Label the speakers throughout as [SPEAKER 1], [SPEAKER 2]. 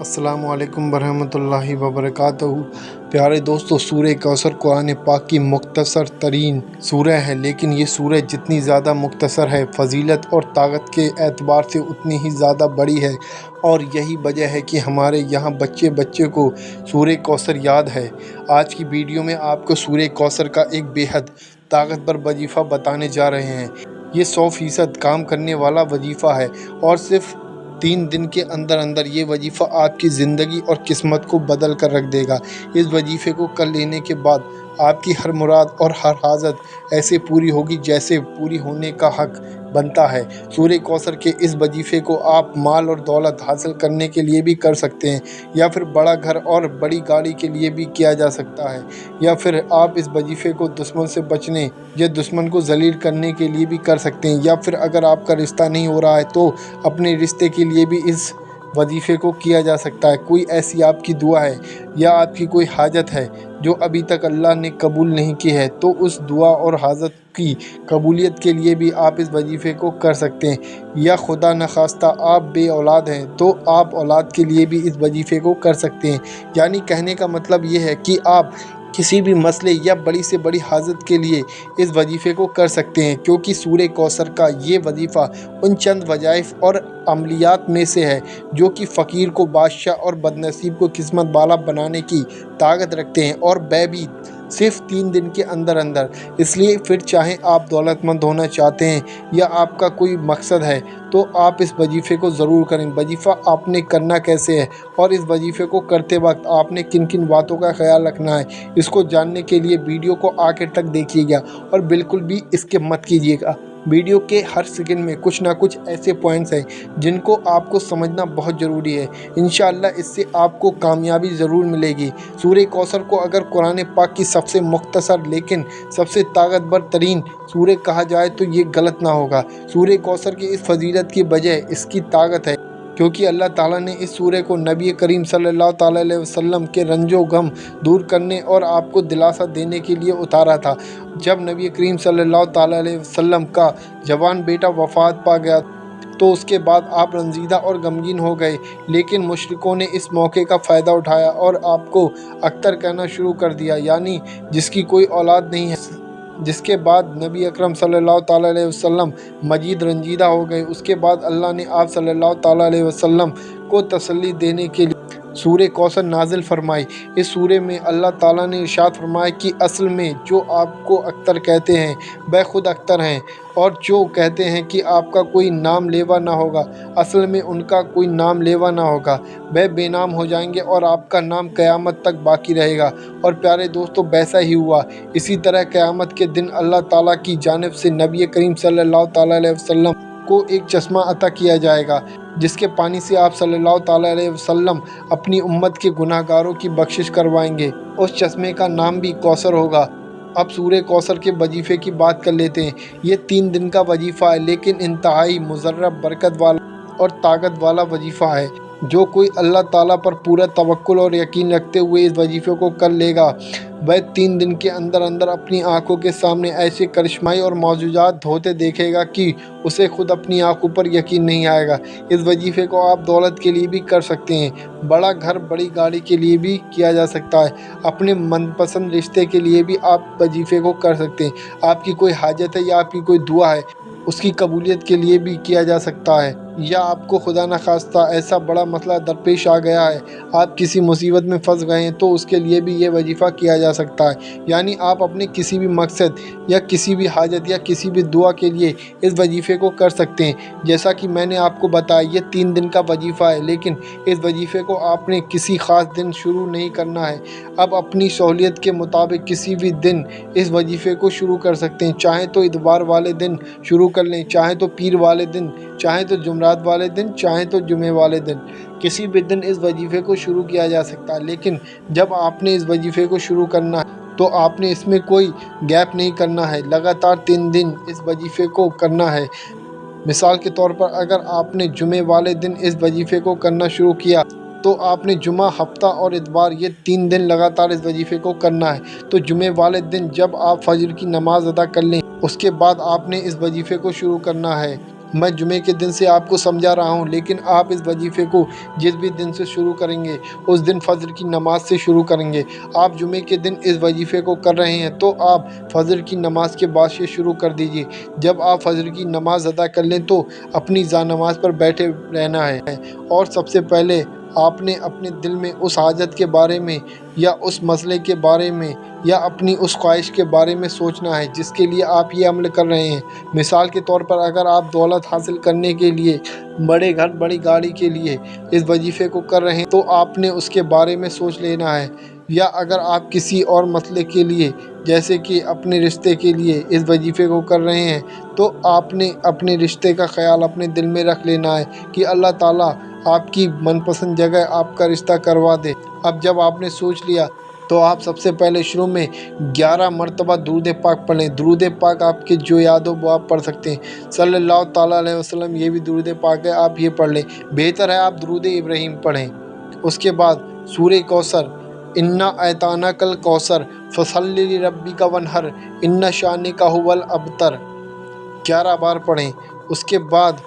[SPEAKER 1] अस्सलामु अलैकुम वरहमतुल्लाहि वबरकातुहू। प्यारे दोस्तों, सूरह कौसर कुरान पाक की मुख्तसर तरीन सूरह है, लेकिन ये सूरह जितनी ज़्यादा मुख्तसर है, फजीलत और ताकत के एतबार से उतनी ही ज़्यादा बड़ी है। और यही वजह है कि हमारे यहाँ बच्चे बच्चे को सूरह कौसर याद है। आज की वीडियो में आपको सूरह कौसर का एक बेहद ताकतवर वजीफ़ा बताने जा रहे हैं। ये 100% काम करने वाला वजीफ़ा है और सिर्फ 3 दिन के अंदर अंदर ये वजीफ़ा आपकी ज़िंदगी और किस्मत को बदल कर रख देगा। इस वजीफ़े को कर लेने के बाद आपकी हर मुराद और हर हाजत ऐसे पूरी होगी जैसे पूरी होने का हक बनता है। सूरह कौसर के इस वजीफ़े को आप माल और दौलत हासिल करने के लिए भी कर सकते हैं, या फिर बड़ा घर और बड़ी गाड़ी के लिए भी किया जा सकता है, या फिर आप इस वजीफ़े को दुश्मन से बचने या दुश्मन को ज़लील करने के लिए भी कर सकते हैं, या फिर अगर आपका रिश्ता नहीं हो रहा है तो अपने रिश्ते के लिए भी इस वजीफ़े को किया जा सकता है। कोई ऐसी आपकी दुआ है या आपकी कोई हाजत है जो अभी तक अल्लाह ने कबूल नहीं की है, तो उस दुआ और हाजत की कबूलियत के लिए भी आप इस वजीफ़े को कर सकते हैं। या खुदा न खास्ता आप बे औलाद हैं तो आप औलाद के लिए भी इस वजीफ़े को कर सकते हैं। यानी कहने का मतलब ये है कि आप किसी भी मसले या बड़ी से बड़ी हाजत के लिए इस वजीफ़े को कर सकते हैं, क्योंकि सूरह कौसर का ये वजीफ़ा उन चंद वज़ाइफ़ और अमलियात में से है जो कि फ़कीर को बादशाह और बदनसीब को किस्मत वाला बनाने की ताकत रखते हैं, और वह भी सिर्फ 3 दिन के अंदर अंदर। इसलिए फिर चाहे आप दौलतमंद होना चाहते हैं या आपका कोई मकसद है तो आप इस वजीफ़े को ज़रूर करें। वजीफ़ा आपने करना कैसे है और इस वजीफ़े को करते वक्त आपने किन किन बातों का ख्याल रखना है, इसको जानने के लिए वीडियो को आखिर तक देखिएगा और बिल्कुल भी स्किप मत कीजिएगा। वीडियो के हर सेकंड में कुछ ना कुछ ऐसे पॉइंट्स हैं जिनको आपको समझना बहुत ज़रूरी है। इंशाअल्लाह इससे आपको कामयाबी ज़रूर मिलेगी। सूरह कौसर को अगर कुरान पाक की सबसे मुख्तसर लेकिन सबसे ताकतवर तरीन सूरह कहा जाए तो ये गलत ना होगा। सूरह कौसर की इस फजीलत की वजह इसकी ताकत है, क्योंकि अल्लाह ताला ने इस सूरह को नबी करीम सल्लल्लाहु ताला अलैहि वसल्लम के रंजो गम दूर करने और आपको दिलासा देने के लिए उतारा था। जब नबी करीम सल्लल्लाहु ताला अलैहि वसल्लम का जवान बेटा वफ़ात पा गया तो उसके बाद आप रंजीदा और गमगीन हो गए, लेकिन मुशरिकों ने इस मौके का फ़ायदा उठाया और आपको अख्तर कहना शुरू कर दिया, यानी जिसकी कोई औलाद नहीं है। जिसके बाद नबी अकरम सल्लल्लाहु ताला अलैहि वसल्लम मजीद रंजीदा हो गए। उसके बाद अल्लाह ने आप सल्लल्लाहु ताला अलैहि वसल्लम को तसल्ली देने के लिए सूरह कौसर नाजिल फरमाई। इस सूरह में अल्लाह ताला ने इरशाद फरमाया कि असल में जो आपको अख्तर कहते हैं वह खुद अख्तर हैं, और जो कहते हैं कि आपका कोई नाम लेवा ना होगा, असल में उनका कोई नाम लेवा ना होगा, वह बेनाम हो जाएंगे और आपका नाम क़यामत तक बाकी रहेगा। और प्यारे दोस्तों, वैसा ही हुआ। इसी तरह क़यामत के दिन अल्लाह ताला की जानिब से नबी करीम सल्लल्लाहु ताला अलैहि वसल्लम को एक चश्मा अता किया जाएगा, जिसके पानी से आप सल्लल्लाहु ताला अलैहि वसल्लम अपनी उम्मत के गुनाहगारों की बख्शिश करवाएंगे। उस चश्मे का नाम भी कौसर होगा। अब सूरह कौसर के वजीफ़े की बात कर लेते हैं। ये 3 दिन का वजीफ़ा है, लेकिन इंतहाई मुजर्रब, बरकत वाला और ताकत वाला वजीफ़ा है। जो कोई अल्लाह ताला पर पूरा तवक्कुल और यकीन रखते हुए इस वजीफ़े को कर लेगा, वह 3 दिन के अंदर अंदर अपनी आंखों के सामने ऐसे करिश्माई और मौजूदात होते देखेगा कि उसे खुद अपनी आंखों पर यकीन नहीं आएगा। इस वजीफ़े को आप दौलत के लिए भी कर सकते हैं, बड़ा घर बड़ी गाड़ी के लिए भी किया जा सकता है, अपने मनपसंद रिश्ते के लिए भी आप वजीफ़े को कर सकते हैं। आपकी कोई हाजत है या आपकी कोई दुआ है, उसकी कबूलियत के लिए भी किया जा सकता है। या आपको खुदा न खास्ता ऐसा बड़ा मसला दरपेश आ गया है, आप किसी मुसीबत में फंस गए हैं, तो उसके लिए भी ये वजीफ़ा किया जा सकता है। यानी आप अपने किसी भी मकसद या किसी भी हाजत या किसी भी दुआ के लिए इस वजीफ़े को कर सकते हैं। जैसा कि मैंने आपको बताया, ये 3 दिन का वजीफ़ा है, लेकिन इस वजीफ़े को आपने किसी ख़ास दिन शुरू नहीं करना है। अब अपनी सहूलियत के मुताबिक किसी भी दिन इस वजीफ़े को शुरू कर सकते हैं। चाहे तो इतवार वाले दिन शुरू कर लें, चाहे तो पीर वाले दिन, चाहे तो जुमरात वाले दिन, चाहे तो जुमे वाले दिन, किसी भी दिन इस वजीफ़े को शुरू किया जा सकता है। लेकिन जब आपने इस वजीफ़े को शुरू करना है तो आपने इसमें कोई गैप नहीं करना है, लगातार 3 दिन इस वजीफ़े को करना है। मिसाल के तौर पर अगर आपने जुमे वाले दिन इस वजीफ़े को करना शुरू किया तो आपने जुमा, हफ्ता और इतवार ये 3 दिन लगातार इस वजीफ़े को करना है। तो जुमे वाले दिन जब आप फजर की नमाज़ अदा कर लें, उसके बाद आपने इस वजीफ़े को शुरू करना है। मैं जुमे के दिन से आपको समझा रहा हूँ, लेकिन आप इस वजीफ़े को जिस भी दिन से शुरू करेंगे उस दिन फजर की नमाज से शुरू करेंगे। आप जुमे के दिन इस वजीफ़े को कर रहे हैं तो आप फजर की नमाज के बाद से शुरू कर दीजिए। जब आप फजर की नमाज अदा कर लें तो अपनी नमाज पर बैठे रहना है और सबसे पहले आपने अपने दिल में उस हाजत के बारे में या उस मसले के बारे में या अपनी उस ख्वाहिश के बारे में सोचना है जिसके लिए आप ये अमल कर रहे हैं। मिसाल के तौर पर अगर आप दौलत हासिल करने के लिए, बड़े घर बड़ी गाड़ी के लिए इस वजीफ़े को कर रहे हैं तो आपने उसके बारे में सोच लेना है। या अगर आप किसी और मसले के लिए जैसे कि अपने रिश्ते के लिए इस वजीफ़े को कर रहे हैं तो आपने अपने रिश्ते का ख़्याल अपने दिल में रख लेना है कि अल्लाह ताला आपकी मनपसंद जगह आपका रिश्ता करवा दे। अब जब आपने सोच लिया तो आप सबसे पहले शुरू में 11 मरतबा दुरूद पाक पढ़ लें। दुरूद पाक आपके जो याद हो वो आप पढ़ सकते हैं। सल्लल्लाहु ताला अलैहि वसल्लम ये भी दुरूद पाक है, आप ये पढ़ लें। बेहतर है आप दुरूद इब्राहीम पढ़ें। उसके बाद सूरह कौसर, इन्ना ऐताना कल कौसर फसल्लि लिरब्बिका वनहर इन्ना शानिका हुवल अबतर 11 बार पढ़ें। उसके बाद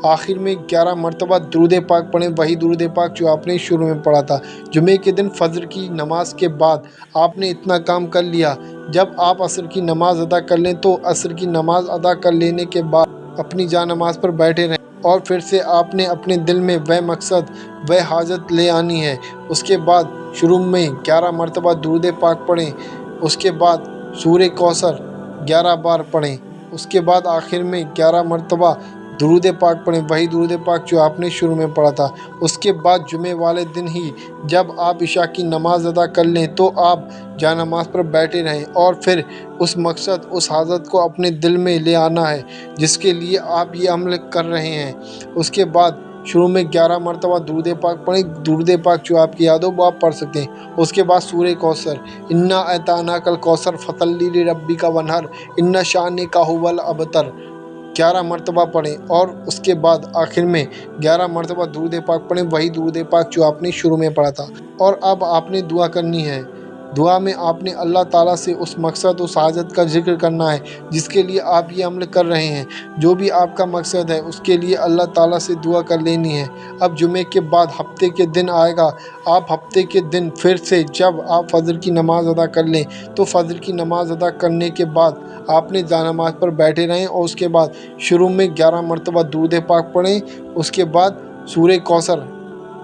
[SPEAKER 1] आखिर में 11 मरतबा दुरूद पाक पढ़ें, वही दुरूद पाक जो आपने शुरू में पढ़ा था। जुमे के दिन फजर की नमाज के बाद आपने इतना काम कर लिया। जब आप असर की नमाज अदा कर लें तो असर की नमाज अदा कर लेने के बाद अपनी जा नमाज पर बैठे रहें और फिर से आपने अपने दिल में वह मकसद वह हाजत ले आनी है। उसके बाद शुरू में 11 मरतबा दुरूद पाक पढ़ें। उसके बाद सूरह कौसर 11 बार पढ़ें। उसके बाद आखिर में 11 मरतबा दुरूद पाक पढ़ें, वही दुरूद पाक जो आपने शुरू में पढ़ा था। उसके बाद जुमे वाले दिन ही जब आप इशा की नमाज़ अदा कर लें तो आप जा नमाज पर बैठे रहें और फिर उस मकसद उस हाजत को अपने दिल में ले आना है जिसके लिए आप ये अमल कर रहे हैं। उसके बाद शुरू में 11 मरतबा दुरूद पाक पढ़ें। दुरूद पाक जो आपकी याद हो वो आप पढ़ सकते हैं। उसके बाद सूरह कौसर, इन्ना अताना कल कौसर फसल्लि लिरब्बिका वनहर इन्ना शानिका हुवल अबतर 11 मरतबा पढ़ें और उसके बाद आखिर में 11 मरतबा दुरूद पाक पढ़ें, वही दुरूद पाक जो आपने शुरू में पढ़ा था। और अब आपने दुआ करनी है। दुआ में आपने अल्लाह ताला से उस मकसद उस हाजत का ज़िक्र करना है जिसके लिए आप ये अमल कर रहे हैं। जो भी आपका मकसद है उसके लिए अल्लाह ताला से दुआ कर लेनी है। अब जुमे के बाद हफ्ते के दिन आएगा। आप हफ्ते के दिन फिर से जब आप फजर की नमाज़ अदा कर लें तो फजर की नमाज़ अदा करने के बाद आपने जा नमाज पर बैठे रहें और उसके बाद शुरू में 11 मरतबा दुरूद पाक पढ़ें। उसके बाद सूरह कौसर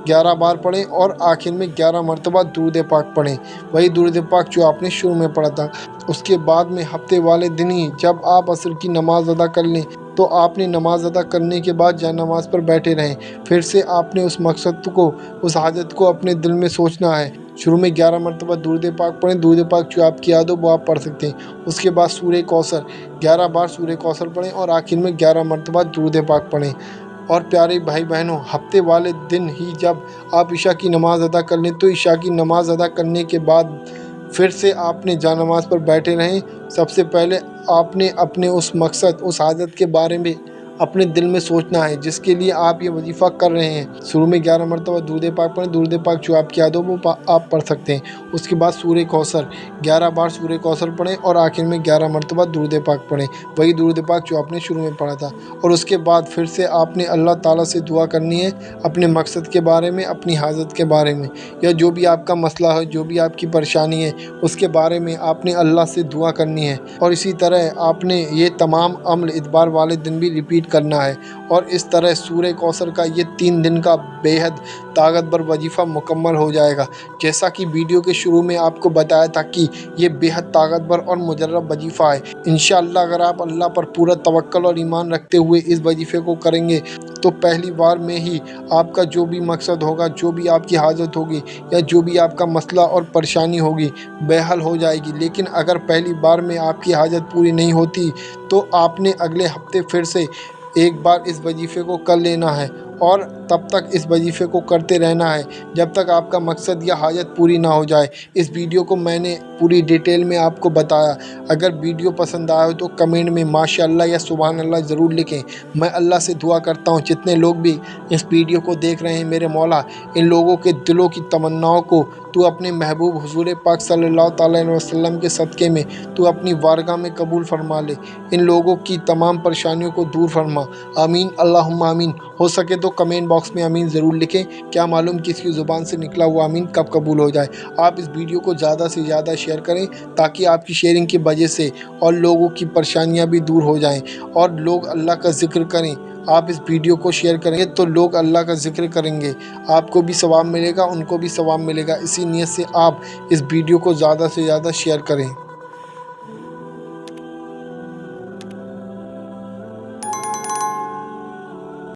[SPEAKER 1] 11 बार पढ़ें और आखिर में 11 मरतबा दुरूद पाक पढ़ें, वही दुरूद पाक जो आपने शुरू में पढ़ा था। उसके बाद में हफ्ते वाले दिन ही जब आप असर की नमाज़ अदा कर लें तो आपने नमाज अदा करने के बाद जा नमाज पर बैठे रहें। फिर से आपने उस मकसद को उस हाजत को अपने दिल में सोचना है। शुरू में 11 मरतबा दुरूद पाक पढ़ें। दुरूद पाक जो आपकी याद हो वो आप पढ़ सकते हैं। उसके बाद सूरह कौसर 11 बार सूरह कौसर पढ़ें और आखिर में 11 मरतबा दुरूद पाक पढ़ें। और प्यारे भाई बहनों, हफ्ते वाले दिन ही जब आप इशा की नमाज़ अदा कर लें तो इशा की नमाज़ अदा करने के बाद फिर से आपने जा नमाज पर बैठे रहें। सबसे पहले आपने अपने उस मकसद उस हाजत के बारे में अपने दिल में सोचना है जिसके लिए आप ये वजीफ़ा कर रहे हैं। शुरू में 11 मरतबा दुरूद पाक पढ़ें। दुरूद पाक जो आपकी याद हो वो आप पढ़ सकते हैं। उसके बाद सूरह कौसर 11 बार सूरह कौसर पढ़ें और आखिर में 11 मरतबा दुरूद पाक पढ़ें, वही दुरूद पाक जो आपने शुरू में पढ़ा था। और उसके बाद फिर से आपने अल्लाह ताला से दुआ करनी है अपने मकसद के बारे में, अपनी हाजत के बारे में, या जो भी आपका मसला है, जो भी आपकी परेशानी है उसके बारे में आपने अल्लाह से दुआ करनी है। और इसी तरह आपने ये तमाम अमल इतबार वाले दिन भी रिपीट करना है। और इस तरह सूरह कौसर का ये 3 दिन का बेहद ताकतवर वजीफ़ा मुकम्मल हो जाएगा। जैसा कि वीडियो के शुरू में आपको बताया था कि ये बेहद ताकतवर और मुजर्रब वजीफ़ा है। इंशाअल्लाह अगर आप अल्लाह पर पूरा तवक्कल और ईमान रखते हुए इस वजीफ़े को करेंगे तो पहली बार में ही आपका जो भी मकसद होगा, जो भी आपकी हाजत होगी या जो भी आपका मसला और परेशानी होगी बेहल हो जाएगी। लेकिन अगर पहली बार में आपकी हाजत पूरी नहीं होती तो आपने अगले हफ्ते फिर से एक बार इस वजीफ़े को कर लेना है اور تب تک اس وظیفے کو کرتے رہنا ہے جب تک آپ کا مقصد یا حاجت پوری نہ ہو جائے۔ اس ویڈیو کو میں نے پوری ڈیٹیل میں آپ کو بتایا۔ اگر ویڈیو پسند آیا ہو تو کمنٹ میں ماشاءاللہ یا سبحان اللہ ضرور لکھیں۔ میں اللہ سے دعا کرتا ہوں جتنے لوگ بھی اس ویڈیو کو دیکھ رہے ہیں میرے مولا، ان لوگوں کے دلوں کی تمناؤں کو تو اپنے محبوب حضور پاک صلی اللہ تعالیٰ علیہ وسلم کے صدقے میں تو اپنی بارگاہ میں قبول فرما لے۔ ان لوگوں کی تمام پریشانیوں کو دور فرما، آمین اللہم آمین۔ ہو سکے تو کمنٹ باکس میں آمین ضرور لکھیں، کیا معلوم کس کی زبان سے نکلا ہوا آمین کب قبول ہو جائے۔ آپ اس ویڈیو کو زیادہ سے زیادہ شیئر کریں تاکہ آپ کی شیئرنگ کی وجہ سے اور لوگوں کی پریشانیاں بھی دور ہو جائیں اور لوگ اللہ کا ذکر کریں۔ آپ اس ویڈیو کو شیئر کریں گے تو لوگ اللہ کا ذکر کریں گے، آپ کو بھی ثواب ملے گا، ان کو بھی ثواب ملے گا۔ اسی نیت سے آپ اس ویڈیو کو زیادہ سے زیادہ شیئر کریں۔